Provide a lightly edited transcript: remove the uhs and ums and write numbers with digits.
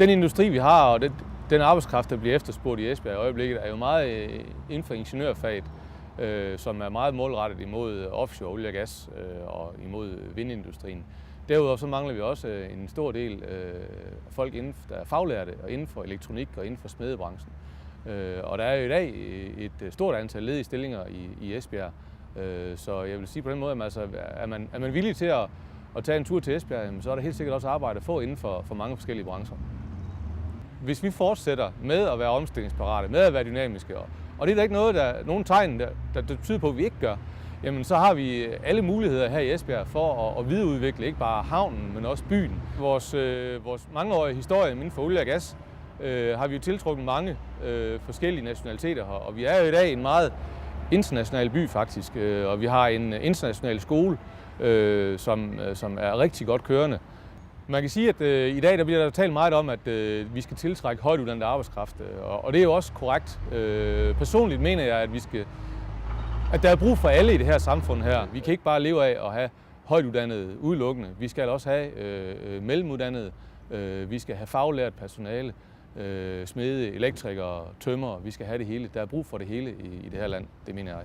Den industri, vi har, og den arbejdskraft, der bliver efterspurgt i Esbjerg i øjeblikket, er jo meget inden for ingeniørfaget, som er meget målrettet imod offshore olie og gas og imod vindindustrien. Derudover så mangler vi også en stor del folk, der er faglærte og inden for elektronik og inden for smedebranchen. Og der er jo i dag et stort antal ledige stillinger i Esbjerg. Så jeg vil sige på den måde, at altså, er man villig til at tage en tur til Esbjerg, så er der helt sikkert også arbejde at få inden for mange forskellige brancher. Hvis vi fortsætter med at være omstillingsparate, med at være dynamiske, og det er der ikke nogen tegn, der tyder på, at vi ikke gør, jamen så har vi alle muligheder her i Esbjerg for at videreudvikle ikke bare havnen, men også byen. Vores mangeårige historie inden for olie og gas har vi jo tiltrukket mange forskellige nationaliteter her, og vi er jo i dag en meget international by faktisk, og vi har en international skole, som er rigtig godt kørende. Man kan sige, at i dag der bliver der talt meget om, at vi skal tiltrække højtuddannet arbejdskraft, og det er jo også korrekt. Personligt mener jeg, at der er brug for alle i det her samfund her. Vi kan ikke bare leve af at have højtuddannede udelukkende. Vi skal også have mellemuddannede, vi skal have faglært personale, smede, elektrikere, tømrere. Vi skal have det hele. Der er brug for det hele i det her land, det mener jeg.